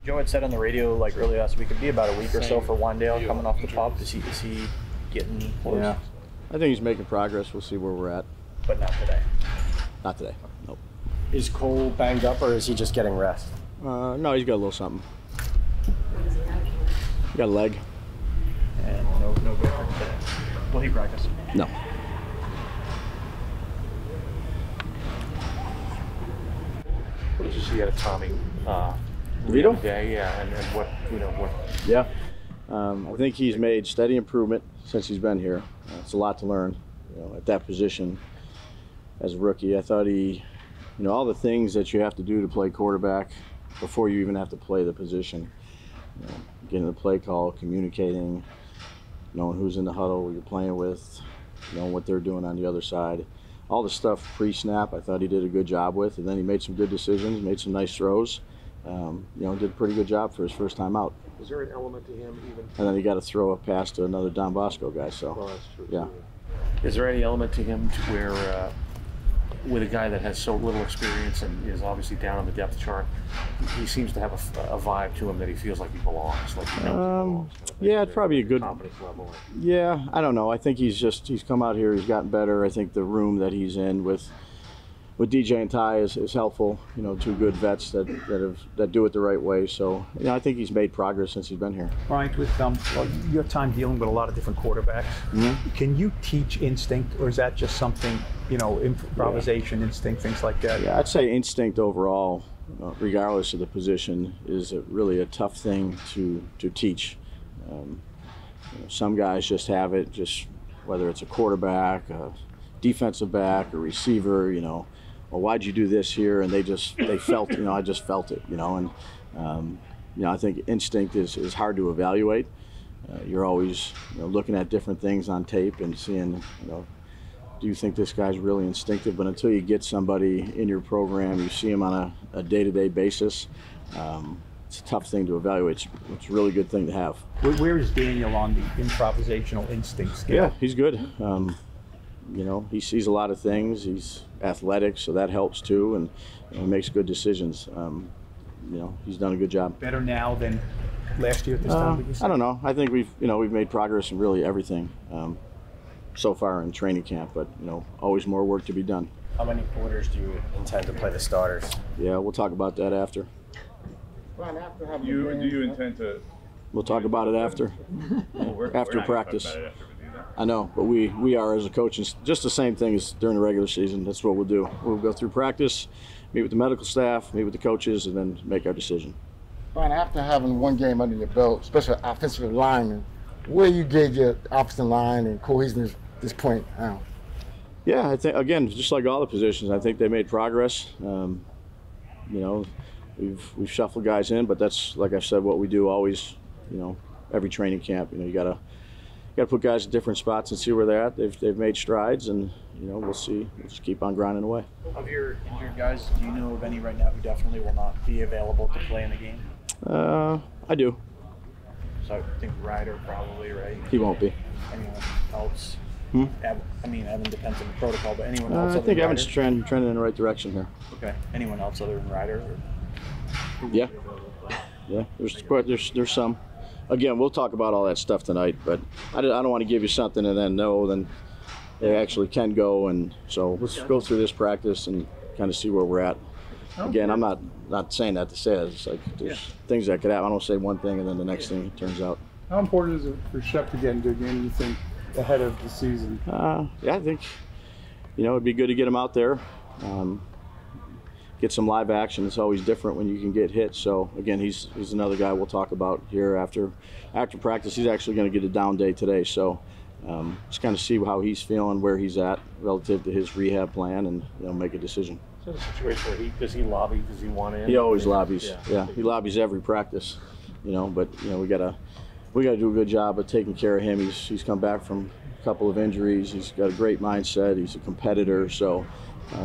Joe had said on the radio like early last week, it'd be about a week or so for Wandale coming off the pup. Is he getting close? Yeah, I think he's making progress. We'll see where we're at. But not today. Not today. Nope. Is Cole banged up, or is he just getting rest? No, he's got a little something. He got a leg. And no go for today. Will he practice? No. What did you see out of Tommy? Vito? Yeah, and what what? Yeah. I think he's made steady improvement since he's been here. It's a lot to learn, at that position as a rookie. I thought he, all the things that you have to do to play quarterback before you even have to play the position. Getting the play call, communicating, knowing who's in the huddle you're playing with, knowing what they're doing on the other side. All the stuff pre-snap I thought he did a good job with, and then he made some good decisions, made some nice throws. Did a pretty good job for his first time out. Is there an element to him even? And then he got to throw a pass to another Don Bosco guy. So, well, that's true. Yeah. Is there any element to him to where, with a guy that has so little experience and is obviously down on the depth chart, he seems to have a vibe to him that he feels like he belongs, like he knows he belongs. Yeah, it's probably a good confidence level. Yeah, I don't know. I think he's come out here. He's gotten better. I think the room that he's in with DJ and Ty is helpful. Two good vets that do it the right way. So I think he's made progress since he's been here. Brian, with your time dealing with a lot of different quarterbacks, can you teach instinct, or is that just something improvisation, instinct, things like that? Yeah, I'd say instinct overall, regardless of the position, is really a tough thing to teach. Some guys just have it, just whether it's a quarterback, a defensive back, a receiver. Well, why'd you do this here? And they felt, I just felt it, and I think instinct is hard to evaluate. You're always looking at different things on tape and seeing, do you think this guy's really instinctive? But until you get somebody in your program, you see him on a day-to-day basis, it's a tough thing to evaluate. It's a really good thing to have. Where is Daniel on the improvisational instinct scale? Yeah, he's good. He sees a lot of things. He's athletic, so that helps too, and he makes good decisions. He's done a good job. Better now than last year at this time? I don't know. I think we've made progress in really everything so far in training camp, but always more work to be done. How many quarters do you intend to play the starters? Yeah, we'll talk about that after. Ron, do you intend to? We'll talk about it after. After practice. I know, but we are as a coach. It's just the same thing as during the regular season. That's what we'll do. We'll go through practice, meet with the medical staff, meet with the coaches, and then make our decision. Brian, after having one game under your belt, especially offensive lineman, where you gauge your offensive line and cohesion at this point now? Yeah, I think, again, just like all the positions, I think they made progress. We've shuffled guys in, but that's, like I said, what we do always, every training camp. You got to put guys at different spots and see where they're at. They've made strides, and we'll see. We'll just keep on grinding away. Of your injured guys, do you know of any right now who definitely will not be available to play in the game? I do. So I think Ryder probably, right? He won't be. Anyone else? Evan depends on the protocol, but anyone else? I think Evan's trending in the right direction here. Okay. Anyone else other than Ryder? Yeah. There's some. Again, we'll talk about all that stuff tonight, but I don't want to give you something and then they actually can go, and so let's go through this practice and kind of see where we're at. Again, I'm not saying that to say it. It's like there's things that could happen. I don't say one thing and then the next thing turns out. How important is it for Shep to get into a game, you think, ahead of the season? Yeah, I think it'd be good to get him out there. Get some live action. It's always different when you can get hit. So again, he's another guy we'll talk about here after practice. He's actually going to get a down day today. So just kind of see how he's feeling, where he's at relative to his rehab plan, and make a decision. Is that a situation where does he lobby? Does he want in? He always lobbies. Yeah, he lobbies every practice. But we gotta do a good job of taking care of him. He's come back from a couple of injuries. He's got a great mindset. He's a competitor. So.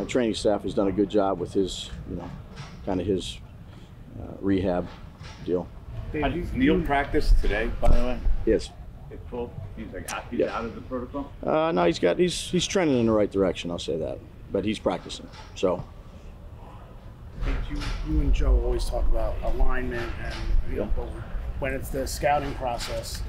Training staff has done a good job with his, his rehab deal. Did Neil practice today, by the way? Yes. It's full. He's out of the protocol. No, he's trending in the right direction. I'll say that, but he's practicing. So. you and Joe always talk about alignment, and but when it's the scouting process,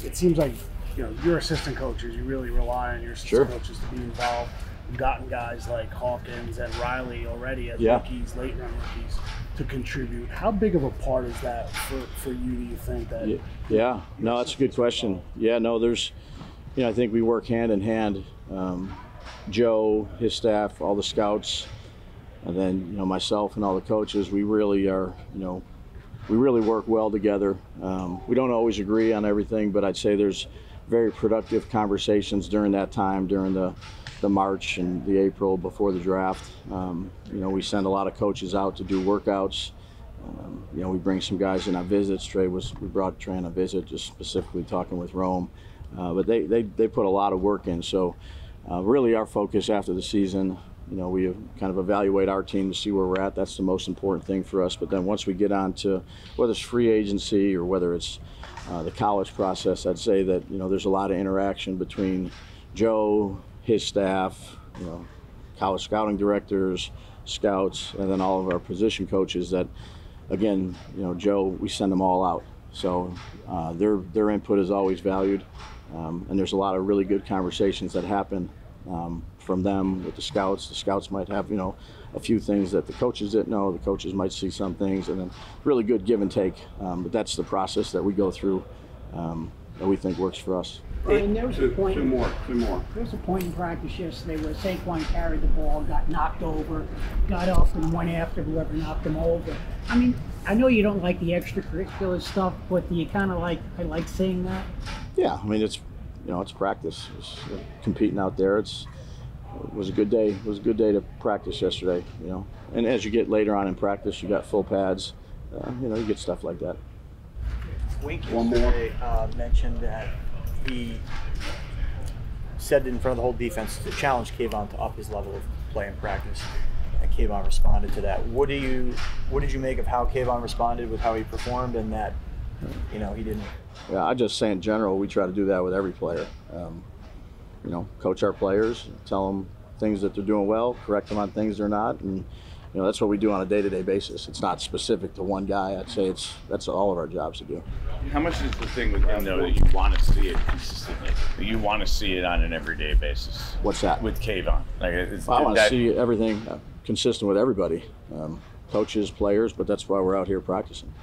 it seems like your assistant coaches, you really rely on your assistant coaches to be involved. You've gotten guys like Hawkins and Riley already as rookies, late run rookies, to contribute. How big of a part is that for you? Do you think that? Yeah, no, that's a good question. Yeah, no, there's, I think we work hand in hand. Joe, his staff, all the scouts, and then myself and all the coaches. We really are, we really work well together. We don't always agree on everything, but I'd say there's very productive conversations during that time, during the March and the April before the draft. We send a lot of coaches out to do workouts. We bring some guys in on visits. We brought Trey on a visit, just specifically talking with Rome. But they put a lot of work in. So really our focus after the season, we kind of evaluate our team to see where we're at. That's the most important thing for us. But then once we get on to whether it's free agency or whether it's the college process, I'd say that there's a lot of interaction between Joe, his staff, college scouting directors, scouts, and then all of our position coaches that, again, Joe, we send them all out. So their input is always valued. And there's a lot of really good conversations that happen from them with the scouts. The scouts might have, a few things that the coaches didn't know. The coaches might see some things, and then really good give and take. But that's the process that we go through that we think works for us. And there was a point. Two more. There was a point in practice yesterday where Saquon carried the ball, got knocked over, got up and went after whoever knocked him over. I mean, I know you don't like the extracurricular stuff, but do you kind of I like seeing that? Yeah, I mean it's practice. It's competing out there. It was a good day. It was a good day to practice yesterday. And as you get later on in practice, you got full pads. You get stuff like that. Wink yesterday mentioned that he said in front of the whole defense to challenge Kayvon to up his level of play in practice, and Kayvon responded to that. What did you make of how Kayvon responded with how he performed, and that he didn't? Yeah, I just say in general we try to do that with every player. Coach our players, tell them things that they're doing well, correct them on things they're not, and that's what we do on a day-to-day basis. It's not specific to one guy. I'd say that's all of our jobs to do. How much is the thing with him, though, that you want to see it consistently? That you want to see it on an everyday basis? What's that? With Kayvon. I want to see everything consistent with everybody, coaches, players, but that's why we're out here practicing.